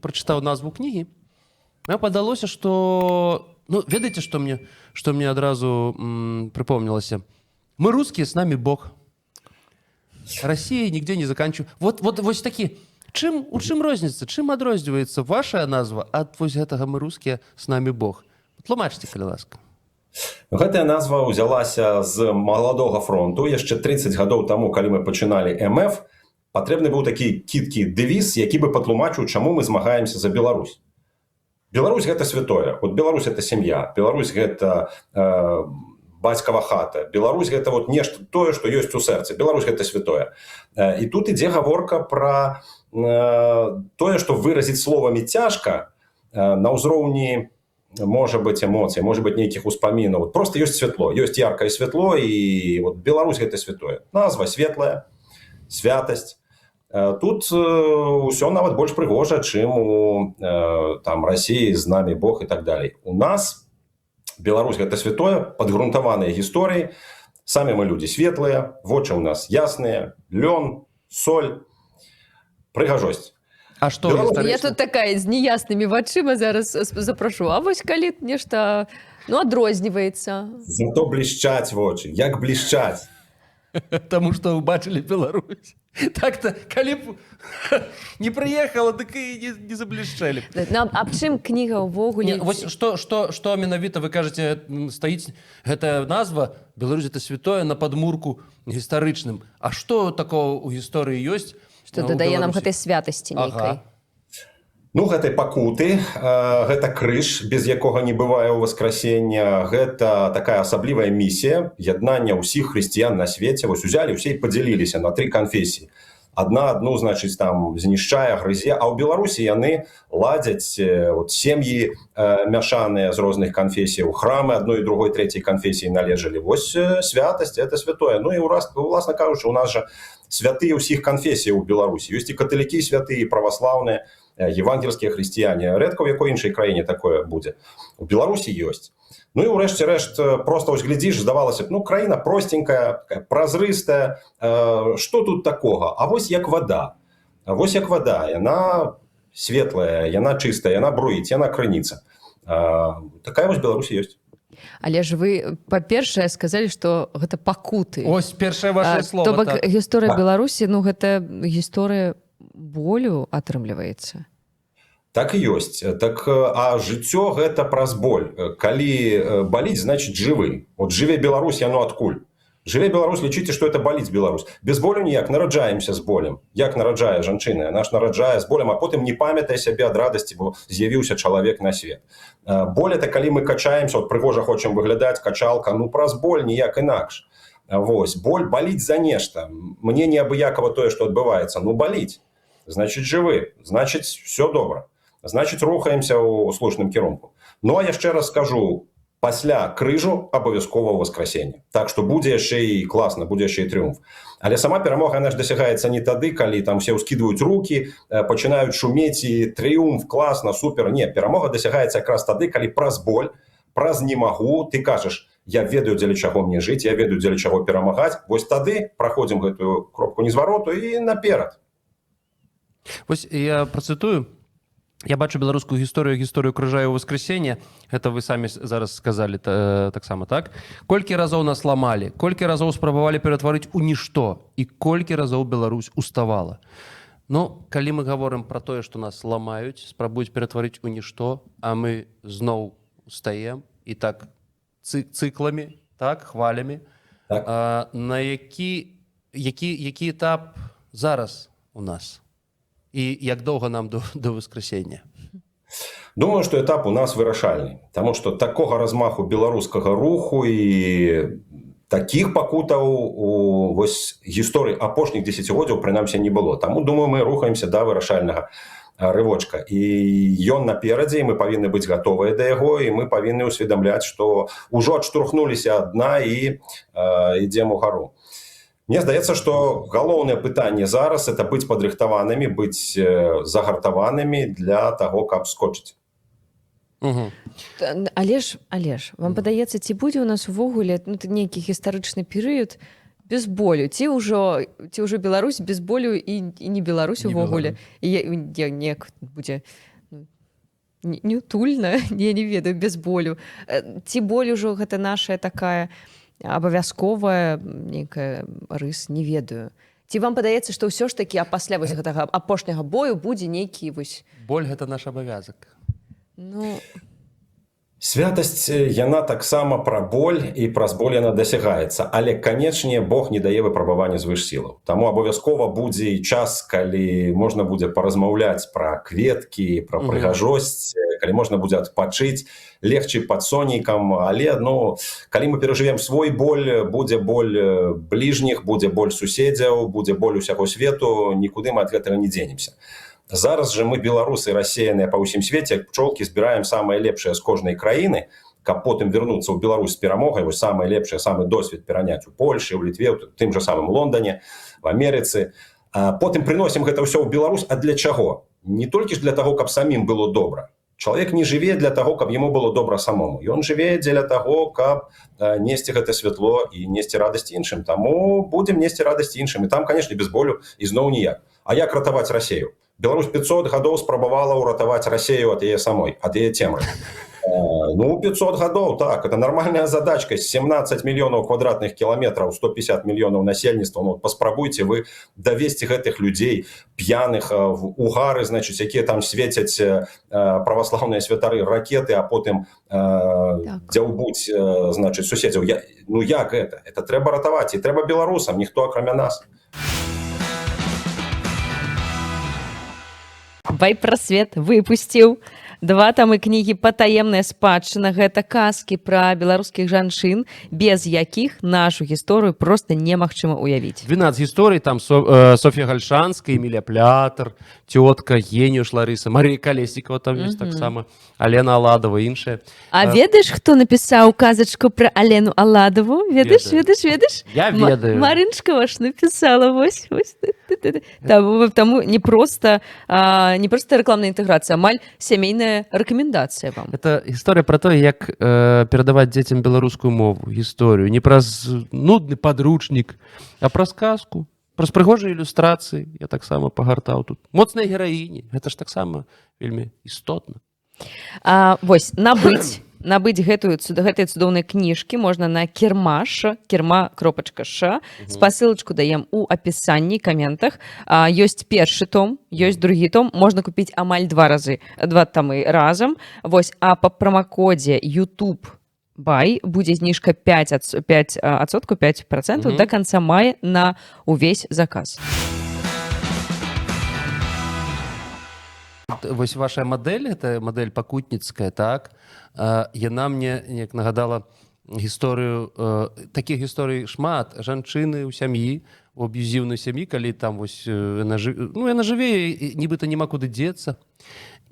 прачытаў назву кнігі, мне падалося, што ведаеце, што мне адразу прыпомнілася? Мы русские, с нами Бог. Россия нигде не заканчивает. Вось такі. У чым розніца? Чым адрозніваецца ваша назва ад вось гэтага мы русскія, с нами Бог? Тлумачце, калі ласка. Гэтая назва ўзялася з маладога фронту. Яшчэ 30 гадоў таму, калі мы пачыналі МФ, патрэбны быў такі кіткі дэвіз, які бы патлумачыў, чаму мы змагаемся за Беларусь. Беларусь гэта святое. Вот Беларусь это сям'я. Беларусь гэта бацькава хата. Беларусь гэта вот нешта тое, што ёсць у сэрцы. Беларусь гэта святое. І тут ідзе гаворка пра тое, што выразіць словамі цяжка на ўзроўні, может быть, эмоций, может быть, нейкіх успамінаў. Вот просто ёсць святло, ёсць яркае святло, і вот Беларусь гэта святое. Назва светлая, святасць. Тут ўсё нават больш прыгожа, чым у там России, з намі Бог і так далей. У нас Беларусь гэта святое, падгрунтаваныя гісторыі. Самі мы людзі светлыя, вочы ў нас ясныя, лён, соль, прыгажосць. А што я тут такая з неяснымі вачыма зараз запрашу. А вось калі нешта адрозніваецца. Зато блішчаць вочы. Як блішчаць? Таму што ўбачылі Беларусь. Так-то, калі б не прыехала, дык і не заблішчэлі. Аб чым кніга ўвогуле? Вось што менавіта вы кажаце, стаіць гэтая назва Беларусь это святое на падмурку гістарычным. А што такого ў гісторыі ёсць? Што дадае нам гэтай святасці нейкай. Ну, гэтай пакуты, гэта крыж, без якога не бывае ў васкрасення, гэта такая асаблівая місія яднання ўсіх хрысціян на свеце. Вось узялі ўсе і падзяліліся на 3 канфесіі. Одну, значыць, там знішчае, грызе, а ў Беларусі яны ладзяць сем'і мяшаныя з розных канфесіяў, храмы адной, другой, трэцяй канфесіі належалі. Вось святасць, это святое. Ну і уласна кажучы, у нас жа святыя ўсіх канфесіяў у Беларусі. Ёсць і каталікі святыя, і праваслаўныя, евангельскія хрысціяне. Рэдка ў якой іншай краіне такое будзе. У Беларусі ёсць. Ну і ўрэшце рэшт, просто ось глядзіш, здавалася б, краіна простенькая, празрыстая, што тут такога? А вось як вада. Вось як вада. Яна светлая, яна чыстая, яна бруіць, яна крыніца. Такая вось Беларусі ёсць. Але ж вы, па-першае, сказалі, што гэта пакуты. Ось першае ваше слово. То бок гісторыя Беларусі, гэта гісторыя болю атрымліваецца. Так і ёсць. Так, а жыццё гэта праз боль. Калі баліць, значыць жывы. От жыве Беларусь, яно адкуль? Жыве Беларусь, лічыце, што это баліць Беларусь. Без болю ніяк, нараджаемся з болем. Як нараджае жанчына? Яна ж нараджае з болем, а потым не памятае сябе ад радасці, бо з'явіўся чалавек на свет. Боль это калі мы качаемся, от прыгожа хочам выглядаць, качалка, праз боль ніяк інакш. Вось, боль баліць за нешта. Мне неабыякава тое, што адбываецца. Баліць. Значыць, жывы. Значыць, все добра. Значыць, рухаемся ў слушным кірунку. Ну, а яшчэ раз скажу, пасля крыжу абавязкова васкрасенне. Так што будзе яшчэ і класна, будзе яшчэ і трыумф. Але сама перамога, яна ж дасягаецца не тады, калі там все ўскідваюць рукі, пачынаюць шумець і трыумф, класна, супер. Не, перамога дасягаецца якраз тады, калі праз боль, праз не магу, ты кажаш, я ведаю, дзеля чаго мне жыць, я ведаю, дзеля чаго перамагаць. Вось тады праходзім гэтую кропку незвароту і наперад. Вось я працытую. Я бачу беларускую гісторыю крыжа і васкрасення. Гэта вы самі зараз сказалі таксама, так? Колькі разоў нас ламалі, колькі разоў спрабавалі ператварыць у нішто і колькі разоў Беларусь уставала. Калі мы гаворым пра тое, што нас ламаюць, спрабуюць ператварыць у нішто, а мы зноў устаем і так цыкламі, так, хвалямі. Так. На які этап зараз у нас? І як доўга нам до васкрасення? Думаю, што этап у нас вырашальны. Таму што такога размаху беларускага руху і такіх пакутаў у гісторыі апошніх дзесяцігоддзяў прынамсі не было. Таму, думаю, мы рухаемся да вырашальнага рывочка. І ён наперадзе, і мы павінны быць гатовыя да яго, і мы павінны ўсведамляць, што ўжо адштурхнуліся ад дна і ідзем угару. Мне здаецца, што галоўнае пытанне зараз это быць падрыхтаванымі, быць загартаванымі для таго, каб скочыць. Але ж, вам падаецца, ці будзе у нас увогуле нейкі гістарычны перыяд без болю? Ці ўжо Беларусь без болю і не Беларусь увогуле? І неяк будзе не утульна, я не ведаю, без болю. Ці боль ужо гэта наша такая абавязковая нейкая рыс, не ведаю. Ці вам падаецца, што ўсё ж такі пасля вось гэтага апошняга бою будзе нейкі вось... Боль гэта наш абавязак. Ну... Святасць, яна таксама пра боль, і праз боль яна дасягаецца. Але, канечне, Бог не дае выпрабавання звыш сілаў. Таму абавязкова будзе і час, калі можна будзе паразмаўляць пра кветкі, пра прыгажосць, калі можна будзе адпачыць, легчы пад сонейкам. Але, ну, калі мы перажывем свой боль, будзе боль бліжніх, будзе боль суседзяў, будзе боль усяго свету, нікуды мы ад гэтага не дзенемся. Зараз жа мы, беларусы, рассеяныя па ўсім свеце, як пчолкі, збіраем самае лепшае з кожнай краіны, каб потым вярнуцца ў Беларусь з перамогай, вось самае лепшае, самы досвед пераняць у Польшы, у Літве, у тым жа самым Лондане, в Амерыцы. Потым прыносім гэта ўсё ў Беларусь. А для чаго? Не толькі ж для таго, каб самім было добра. Чалавек не жыве для таго, каб яму было добра самому. Ён жыве дзеля таго, каб несці гэта святло і несці радасць іншым. Таму будзем несці радасць іншым. І там, канешне, без болю ізноў ніяк. А як ратаваць Расею? Беларусь 500 гадоў спрабавала ўратаваць Расею ад яе самой, ад яе цемры. Ну, 500 гадоў, так, это нормальная задачка. 17 мільёнаў квадратных кіламетраў, 150 мільёнаў насельніцтва. Ну, паспрабуйце вы давесці гэтых людзей, п'яных, у гары, значыць, якія там свецяць праваслаўныя святары ракеты, а потым дзяўбуць, значыць, суседзяў. Ну, як гэта? Это трэба ратаваць, і трэба беларусам, ніхто акрамя нас. Байпрасвет выпусціў 2 тамы кнігі «Патаемная спадчына». Гэта казкі пра беларускіх жанчын, без якіх нашу гісторыю проста немагчыма ўявіць. 12 гісторый, там Софья Гальшанская, Эмілія Плятар, цётка Геніюш Ларыса, Марія Калеснікова там ёсць таксама, Алена Аладова і іншыя. А ведаеш, хто напісаў казачку пра Алену Аладову? Ведаеш? Я ведаю. Марынчка ваш напісала, вось. Таму не проста рэкламная інтэграцыя, амаль сямейная рэкамендацыя вам. Это гісторыя пра тое, як перадаваць дзецям беларускую мову, гісторыю. Не праз нудны падручнік, а праз казку, праз прыгожыя ілюстрацыі. Я таксама пагартаў тут. Моцныя гераіні. Гэта ж таксама вельмі істотна. Вось, набыць гэтыя цудоўныя кніжкі можна на Кірмаш, kirma.sh. Спасылачку даем у апісанні, каментах. Ёсць першы том, ёсць другі том. Можна купіць амаль 2 тамы разам. Вось, а па прамакодзе YouTube Buy будзе зніжка 5% до канца мая на увесь заказ. Вось ваша мадэль, это мадэль пакутніцкая, так? Яна мне неяк нагадала гісторыю, такіх гісторый шмат, жанчыны ў сям'і, у аб'юзіўнай сям'і, калі там вось яна жыве, нібыта няма куды дзецца.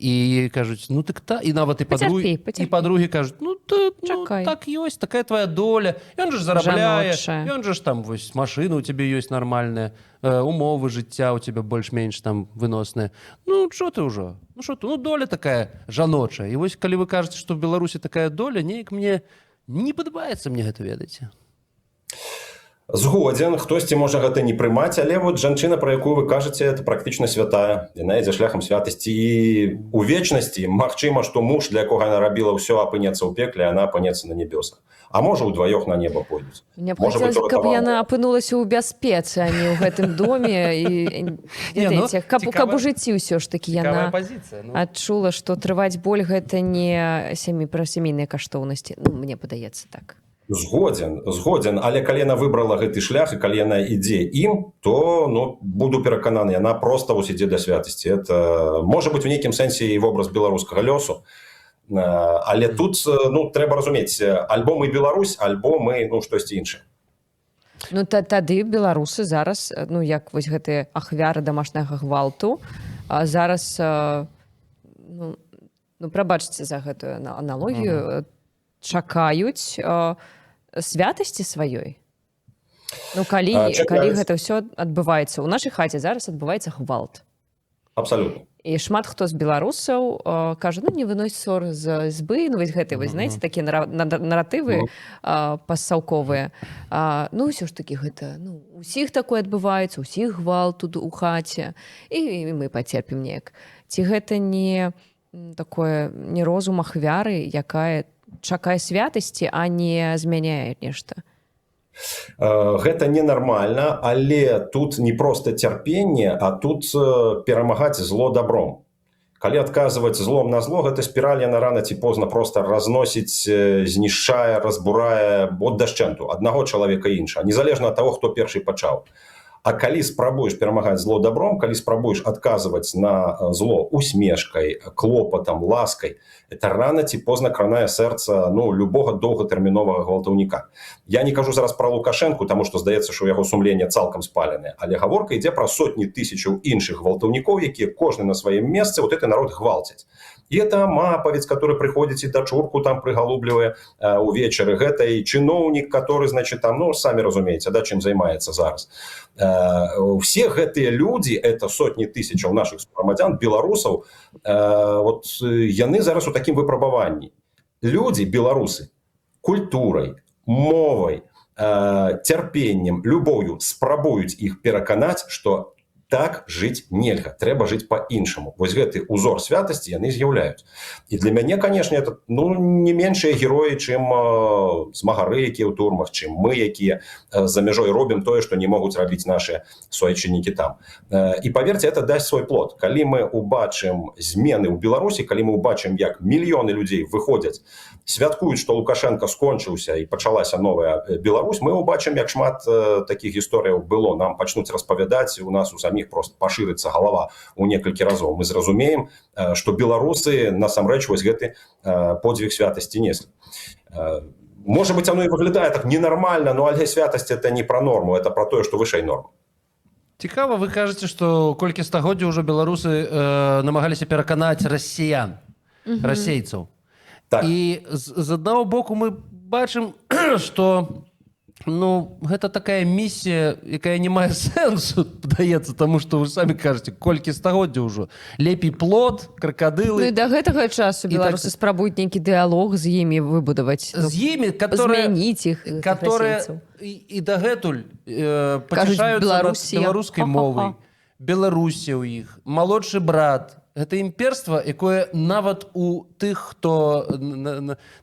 І кажуць, ну так та, і нават і падругі кажуць, ну так ёсць, такая твоя доля, ён же зарабляе, ён же ж там вось машина у цябе ёсць нармальная, умовы жыцця у цябе больш-менш там выносныя. Ну што ты ўжо? Ну доля такая жаночая. І вось калі вы кажаце, што в Беларусі такая доля, неяк мне не падабаецца мне гэта, ведаеце. Згодзен, хтосьці можа гэта не прымаць, але вот жанчына, пра якую вы кажаце, это практычна святая. Яна ідзе шляхам святасці, і у вечнасці магчыма, што муж, для якога яна рабіла ўсё, апынецца ў пекле, яна апынецца на небёсах. А можа, удваёх на неба пойдуць. Мне б хацелася, каб яна апынулася ў бяспецы, а не ў гэтым доме. Каб у жыцці ўсё ж такі яна адчула, што трываць боль гэта не пра сямейныя каштоўнасці. Мне падаецца так. Згодзен, але калі яна выбрала гэты шлях, і калі яна ідзе ім, то буду перакананы, яна проста вось ідзе да святасці. Это можа быць у нейкім сэнсе і вобраз беларускага лёсу, але тут трэба разумець, альбо мы Беларусь, альбо мы штосьці іншае. Ну тады беларусы зараз, як вось гэтыя ахвяры дамашняга гвалту, зараз, прабачце за гэтую аналогію, чакаюць святасці сваёй. Калі гэта ўсё адбываецца. У нашай хаце зараз адбываецца гвалт. Абсалютна. І шмат хто з беларусаў кажа, не вынось ссор з ізбы, вось гэтыя, знаеце, такія наратывы пастаўковыя. Ўсё ж такі гэта, усіх такое адбываецца, усіх гвалт тут у хаце, і мы пацерпім неяк. Ці гэта не такое нерозум ахвяры, якая чакае святасці, а не змяняе нешта. Гэта ненармальна, але тут не проста цярпенне, а тут перамагаць зло добром. Калі адказваць злом на зло, гэта спіраль яна рана ці позна проста разносіць, знішчае, разбурае от дашчэнту аднаго чалавека і інша, незалежна ад таго, хто першы пачаў. А калі спрабуеш перамагаць зло добром, калі спрабуеш адказваць на зло усмешкай, клопатам, ласкай, это рана ці позна кранае сэрца любога доўгатэрміновага гвалтаўніка. Я не кажу зараз пра Лукашэнку, таму што здаецца, што ў яго сумленне цалкам спаленае, але гаворка ідзе пра сотні тысячаў іншых гвалтаўнікоў, якія кожны на сваім месцы вот гэты народ гвалцяць. И это мапавец, который приходит и дочурку там приголубливая увечары. Это и чиновник, который, значит, там, сами разумеете, да, чем занимается зараз. Все гэтыя люди, это сотни тысяч наших громадян, белорусов, вот яны зараз у таким выпрабаванні. Люди, белорусы, культурой, мовой, терпением, любовью спрабуюць іх пераканаць, что так жыць нельга, трэба жыць по-іншаму. Вось гэты узор святасці яны з'яўляюць. І для мяне, конечно, это не меншыя героі, чым змагары, якія ў турмах, чым мы, якія за мяжой робім тое, што не могуць рабіць нашыя суайчыннікі там. І паверце, это дасць свой плод. Калі мы убачым змены ў Беларусі, калі мы убачым, як мільёны людзей выходзяць, святкуюць, што Лукашенко скончыўся і пачалася новая Беларусь, мы убачым, як шмат такіх гісторыяў было. Нам пачнуць распавядаць, у нас у самих просто пашырыцца галава ў некалькі разоў. Мы зразумеем, што беларусы насамрэч вось гэты подзвіг святасці неслі. Можа быць, оно і выглядае так ненармальна, но але святасць это не пра норму, это пра тое, што вышэй нормы. Цікава, вы кажаце, што колькі стагоддзяў ўжо беларусы намагаліся пераканаць расіян, расейцаў. Так. І з аднаго боку мы бачым, што гэта такая місія, якая не мае сэнсу, падаецца, таму што вы самі кажаце, колькі стагоддзяў ужо. Лепей плот, кракадылы. І да гэтага часу беларусы спрабуюць нейкі дыялог з імі выбудаваць. З імі, змяніць іх расейцаў. І дагэтуль пацішаюцца беларускай мовай. Беларусі ў іх, малодшы брат. Гэта імперства, якое нават у тых, хто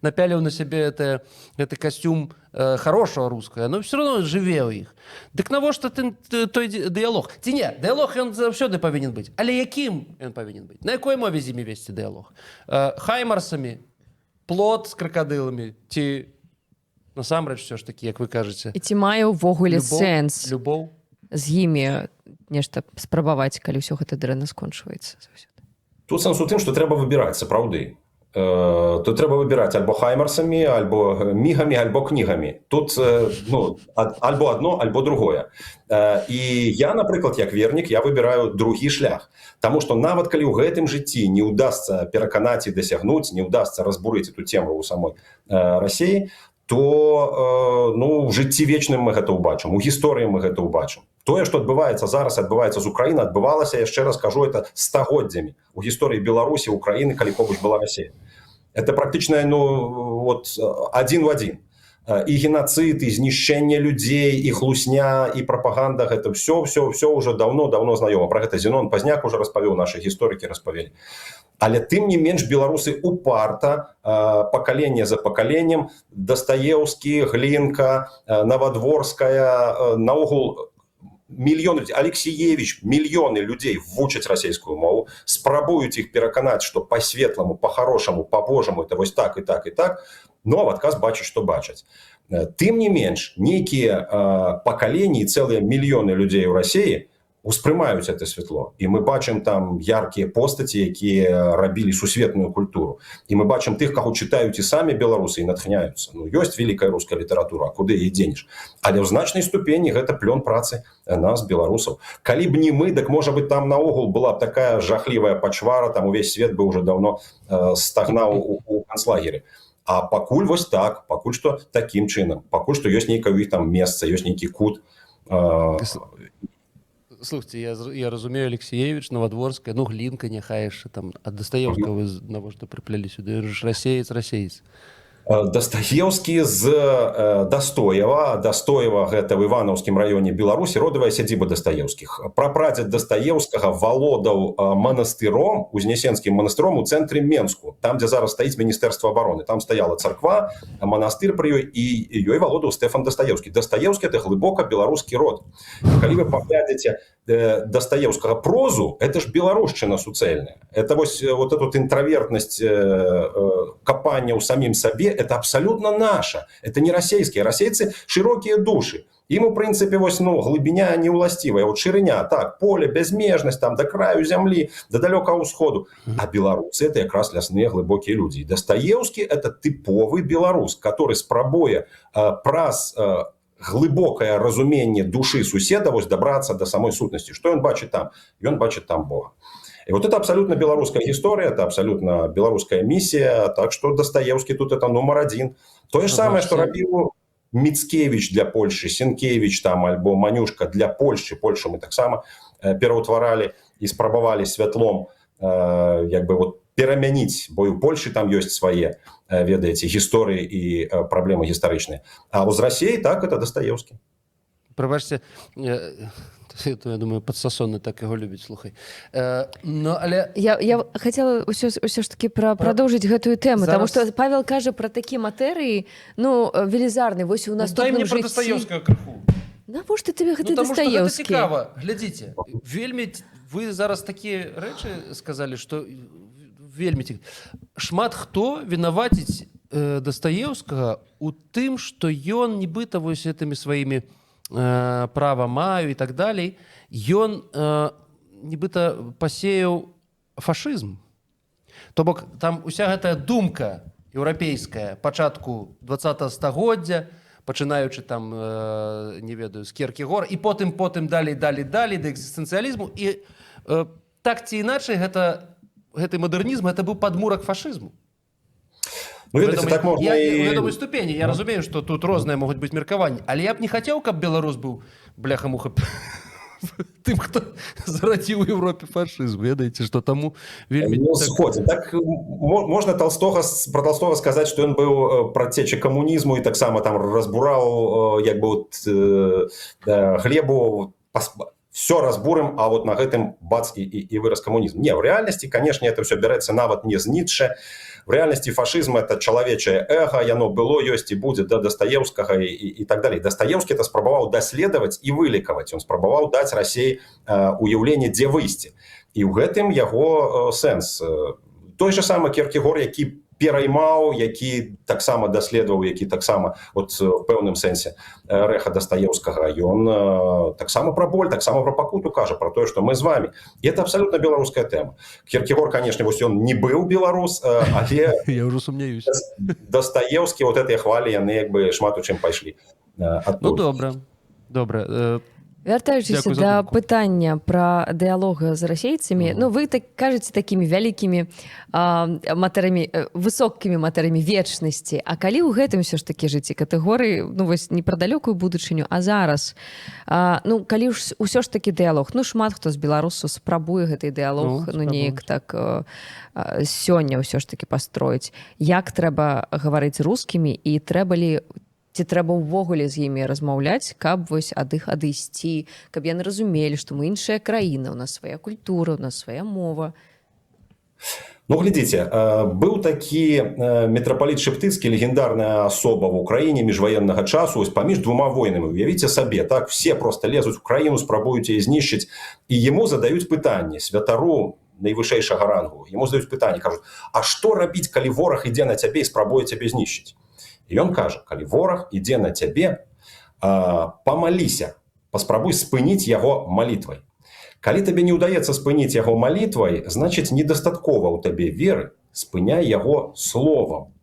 напяліў на сябе гэты касцюм хорошего рускага, но все равно жыве ў іх. Дык навошта той дыялог? Ці не, дыялог ён заўсёды павінен быць. Але якім ён павінен быць? На якой мове з імі весці дыялог? Хаймарсамі, плот з кракадыламі, ці насамрэч все ж такі, як вы кажаце? І ці мае ўвогуле сэнс любоў з імі нешта спрабаваць, калі ўсё гэта дрэнна скончваецца заўсёды? Тут сэнс у тым, што трэба выбіраць сапраўды. Тут трэба выбіраць альбо хаймарсамі, альбо мігамі, альбо кнігамі. Тут альбо адно, альбо другое. І я, напрыклад, як вернік, я выбіраю другі шлях. Таму што нават калі ў гэтым жыцці не ўдасца пераканаць і дасягнуць, не ўдасца разбурыць эту цемру ў самой Расіі, то в жыцці вечным мы гэта ўбачым, у гісторыі мы гэта ўбачым. Тое, што адбываецца зараз, адбываецца з Украіны, адбывалася, яшчэ раз кажу, это стагоддзямі у гісторыі Беларусі, Украіны, калі побач была Расія. Это практычна адзін в адзін. І геноцид, і знішчэнне людзей, і хлусня, і прапаганда, гэта все ўжо давно знаёма. Пра гэта Зенон Пазняк уже распавёў, нашы гісторыкі распавялі. Але тым не менш беларусы упарта, пакаленне за пакаленнем, Дастаеўскі, Глінка, Навадворская, наогул мільёны, Алексіевіч, мільёны людзей вучаць расійскую мову, спрабуюць іх пераканаць, што па-светламу, па-харошаму, па-божаму, это вось так і так і так, но в адказ бачаць, што бачаць. Тым не менш, нейкія пакаленні і цэлыя мільёны людзей у Расіі успрымаюць это святло. І мы бачым там яркія постаці, якія рабілі сусветную культуру. І мы бачым тых, каго чытаюць і самі беларусы і натхняюцца. Ёсць вялікая руская літаратура, а куды яе дзенеш? Але ў значнай ступені гэта плён працы нас, беларусаў. Калі б не мы, дык, можа быць, там наогул была б такая жахлівая пачвара, там увесь свет бы ўжо даўно стагнаў у канцлагеры. А пакуль вось так, пакуль што такім чынам, пакуль што ёсць нейкае ў іх там месца, ёсць нейкі кут. Слухайте, я разумею, Алексіевіч, Навадворская, Глінка, няхай яшчэ там, ад Дастаеўскага вы навошта прыплялі сюды, расеец. Дастаеўскі з Дастоева гэта ў іванаўскім раёне Беларусі, родавая сядзіба Дастаеўскіх. Прапрадзед Дастаеўскага валодаў манастыром, узнесенскім манастыром у цэнтры Менску, там дзе зараз стаіць міністэрства обороны. Там стаяла царква, манастыр пры ёй, і ёй валодаў Стэфан Дастаеўскі. Дастаеўскі — это глыбока беларускі род. Калі вы паглядзіце Дастаеўскага прозу, это ж беларушчына суцэльная. Это вот эту інтравертнасць капання ў самім сабе, это абсолютно наша. Это не расейские. Расейцы широкие души. Им, в принципе, глубиня не уластивая. Вот шириня, так, поле, безмежность, там, до краю земли, до далекого усходу. А белорусы — это как раз лясные глубокие люди. Достоевский — это типовый белорус, который спрабуе праз глубокое разумение души суседа добраться до самой сутности. Что он бачит там? И он бачит там Бога. И вот это абсолютно белорусская история, это абсолютно белорусская миссия, так что Достоевский тут это номер один. То же самое, что робил Мицкевич для Польши, Сенкевич там, альбо Манюшка для Польши. Польшу мы так само пераўтваралі и спрабавалі святлом перамяніць, бо і ў Польшы там ёсць свае, ведаеце, гісторыі і праблемы гістарычныя. А з Расіі, так, это Достоевский. Прабачце, я думаю, подсасонны так яго любіць, слухай. Але... Я хацела ўсё ж таки продолжить гэтую тэму, Зараз... потому что Павел кажа про такія матэрыі, велізарны. Вось у дай мне про Достоевскага крыху. Навошта тебе гэты Достоевскі? Потому что гэта цікава. Глядзіце, вельмі вы зараз такія рэчы сказалі, што вельмі шмат хто вінаваціць Достоевскага у тым, што ён нібыта вось гэтымі сваімі права маю і так далей, ён нібыта пасеяў фашызм. То бок там уся гэтая думка еўрапейская пачатку 20-го стагоддзя, пачынаючы там, не ведаю, з Кierkegaard, і потым далей да экзістэнцыялізму. І так ці іначай гэты мадэрнізм, гэта быў падмурак фашызму. Ну, видите, так можно у вядомай ступені. Я разумею, што тут розныя могуць быць меркаванні, але я б не хацеў, каб беларус быў бляха-муха тым, хто зарадзіў у Европе фашызм. Ведаеце, што таму вельмі... Сходзім. Так можна про Толстога сказаць, што ён быў працеча камунізму і таксама там разбураў глебу, все разбурым, а вот на гэтым бац и вырос коммунизм. Не, в реальности, конечно, это все берется нават не з Ницше. В реальности фашизм — это человечее эго, яно было, ёсць и будет, да, Достоевского и так далее. Достоевский это спрабаваў даследовать и вылікаваць. Он спрабаваў дать России уяўленне, дзе выйсці. И у гэтым яго сэнс. Той же самый Кierkegaard, які пераймаў, які таксама даследаваў, які таксама в пэўным сэнсе рэха Достоевскага, ён таксама пра боль, таксама пра пакуту кажа, пра тое, што мы з вами. І это абсолютно беларуская тэма. Кierkegaard, конечно, вось ён не быў беларус, але я ўжо сумняюсь. Достоевскі, вот гэтыя хвалі, яны шмат у чым пайшлі адтуль. Ну, добра. Вяртаючыся да пытання пра дыялог з расейцамі, вы так кажаце такімі вялікімі матэрамі, высокімі матэрамі вечнасці. А калі ў гэтым ўсё ж такі жыць катэгорыі, вось не пра далёкую будучыню, а зараз, калі ўсё ж такі дыялог, шмат хто з беларусаў спрабуе гэты дыялог, неяк так сёння ўсё ж такі пастроіць. Як трэба гаварыць рускімі і трэба ли ці трэба ўвогуле з імі размаўляць, каб вось ад іх адысці, каб яны разумелі, што мы іншая краіна, у нас свая культура, у нас свая мова. Ну, глядзіце, быў такі мітрапаліт Шептыцкі, легендарная асоба в Украіне міжваеннага часу, паміж двума войнамі. Уявіце сабе, так, все просто лезуць у краіну, спрабуюць яе знішчыць, і яму задаюць пытанне, святару найвышэйшага рангу. Яму задаюць пытанне, кажуць: а што рабіць, калі вораг ідзе на цябе і спрабуе цябе знішчыць? І ён кажа: калі вораг ідзе на цябе, памаліся, паспрабуй спыніць яго малітвай. Калі табе не ўдаецца спыніць яго малітвай, значыць, недастаткова ў табе веры, спыняй яго словам.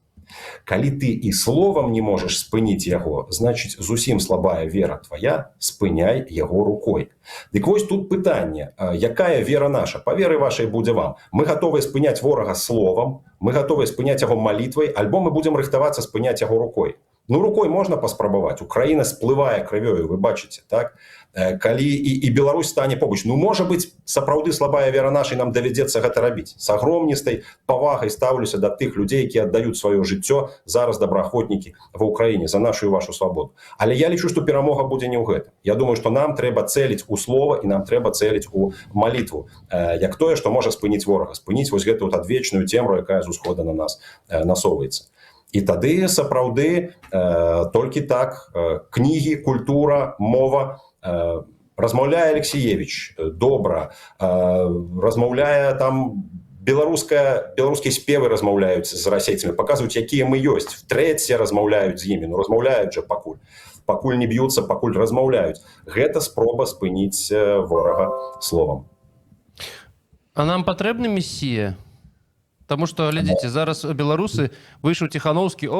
Калі ты і словам не можаш спыніць яго, значыць, зусім слабая вера твая, спыняй яго рукой. Дык вось тут пытанне: якая вера наша? Па веры вашай будзе вам. Мы гатовыя спыняць ворага словам, мы гатовыя спыняць яго малітвай, альбо мы будзем рыхтавацца спыняць яго рукой. Ну, рукой можна паспрабаваць. Украіна сплывае крывёю, вы бачыце, так? Калі і Беларусь стане побач. Ну, можа быць, сапраўды слабая вера нашай, нам давядзецца гэта рабіць. С агромністай павагай стаўлюся да тых людзей, якія аддаюць сваё жыццё, зараз добраахвотнікі ва Ўкраіне за нашу і вашу свабоду. Але я лічу, што перамога будзе не ў гэтым. Я думаю, што нам трэба цэліць у слова і нам трэба цэліць у малітву. Як тое, што можа спыніць ворага, спыніць вось гэту адвечную цемру, якая з усхода на нас насоўваецца. І тады сапраўды толькі так кнігі, культура, мова. Размаўляе Алексіевич добра, размаўляе там беларускія спевы размаўляюць з расейцамі, паказваюць, якія мы ёсць. Втрэцье размаўляюць з імі, ну размаўляюць жа пакуль. Пакуль не б'юцца, пакуль размаўляюць. Гэта спроба спыніць ворага словам. А нам патрэбны месія? Таму што, глядзіце, зараз беларусы выйшаў Ціхановскі,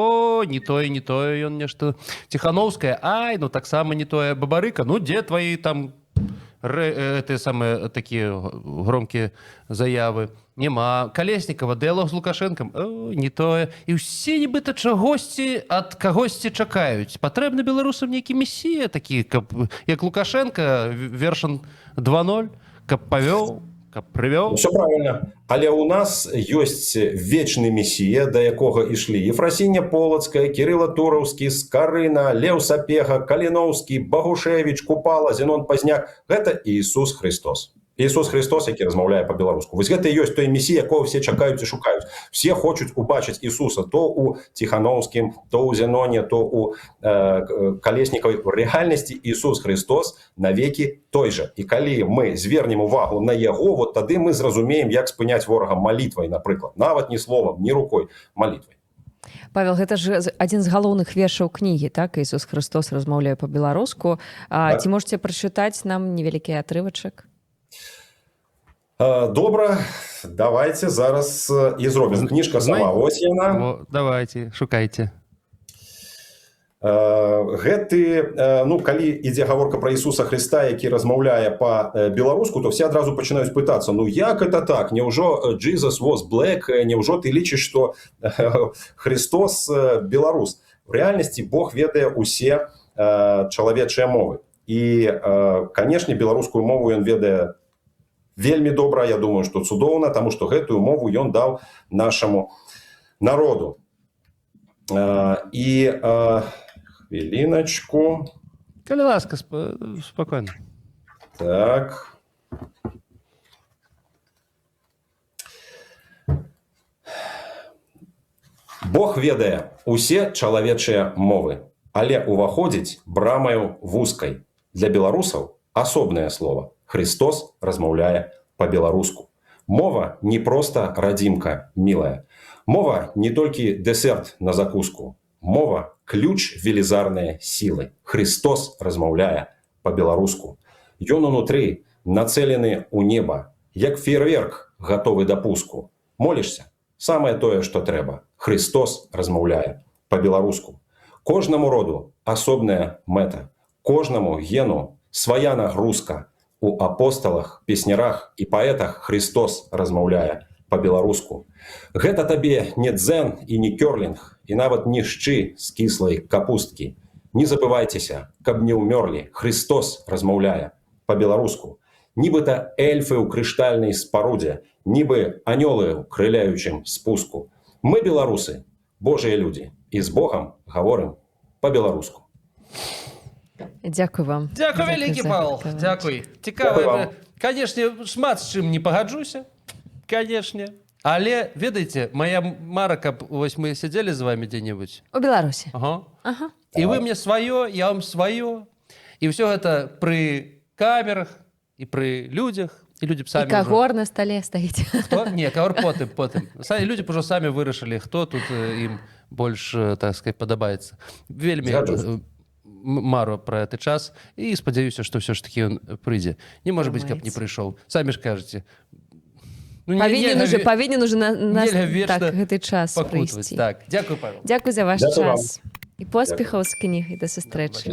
не тое, ён нешта Ціхановскае, ну таксама не тое, Бабарыка, ну дзе твои там тыя самыя такія громкія заявы? Няма. Калеснікава, дыялог з Лукашэнкам, не тое. І ўсе нібыта чагосьці ад кагосьці чакаюць. Патрэбны беларусам нейкі месія такі, каб як Лукашенко, вершын 2.0, каб павёў, каб прывёў. Все правильно. Але у нас ёсць вечны месія, да якога ішлі Ефрасіння Полацкая, Кірыла Тураўскі, Скарына, Леў Сапега, Каліноўскі, Багушевіч, Купала, Зенон Пазняк. Гэта Ісус Христос. Ісус Христос, які размаўляе па-беларуску. Вось гэта і ёсць той месія, якого все чакаюць і шукаюць. Все хочуць убачыць Ісуса то у Ціхановскім, то ў Зеноне, то у Калеснікавай. У рэальнасці Ісус Христос навекі той жа. І калі мы звернем увагу на яго, вот тады мы зразумеем, як спыняць ворага малітвай, напрыклад. Нават не словам, не рукой, малітвай. Павел, гэта ж адзін з галоўных вершаў кнігі, так? Ісус Христос размаўляе па-беларуску. Так. Ці можаце прачытаць нам невялікі атрывачак? Добра, давайте зараз і зробім. Кніжка сама, ось яна. Давайте, шукайце. Гэты, ну, калі ідзе гаворка пра Ісуса Христа, які размаўляе па-беларуску, то все адразу пачынаюць пытацца, ну як это так? Няўжо Jesus was black? Няўжо ты лічыш, што Христос беларус? В рэальнасці Бог ведае усе чалавечыя мовы. І, канешне, беларускую мову ён ведае вельмі добра, я думаю, што цудоўна, таму што гэтую мову ён даў нашаму народу. І хвіліначку. Калі ласка, спакойна. Так. Бог ведае усе чалавечыя мовы, але уваходзіць брамаю вузкай. Для беларусаў асобнае слово. Христос размаўляе па-беларуску. Мова не проста радзімка мілая. Мова не толькі дэсерт на закуску. Мова – ключ велізарнай сілы. Христос размаўляе па-беларуску. Ён унутры нацэлены ў неба, як фейерверк гатовы да пуску. Молішся? Самае тое, што трэба. Христос размаўляе па-беларуску. Кожнаму роду асобная мэта. Кожнаму гену свая нагрузка. У апосталах, песнярах і паэтах Христос размаўляе па-беларуску. Гэта табе не дзен і не кёрлінг, і нават не шчы з кіслай капусткі. Не забывайцеся, каб не ўмёрлі, Христос размаўляе па-беларуску. Нібыта эльфы ў крыштальнай спарудзе, нібы анёлы ў крыляючым спуску. Мы, беларусы, Божыя людзі, і з Богам гаворым па-беларуску. Дзякуй вам. Дзякуй вялікі, Павел. Дзякуй. Цікава. Канешне, шмат з чым не пагаджуся. Канешне. Але, ведаеце, моя мара, каб вось мы сядзелі з вами дзе-небудзь. У Беларусі. Ага. І вы мне сваё, я вам сваё. І ўсё гэта пры камерах, і пры людзях. І людзі б самі... І кагор на стале стаіць. Хто? Не, кагор потым. Людзі б ужо самі вырашылі, хто тут ім больш, так сказать, падабаецца. Вельмі... мару пра гэты час і спадзяюся, што ўсё ж такі ён прыйдзе. Не можа быць, каб не прыйшоў. Самі ж кажаце. Павінен уже на гэты час прыйсці. Так, дзякуй, Павел. Дзякуй за ваш час. І поспехаў з кнігай. Да сустрэчы.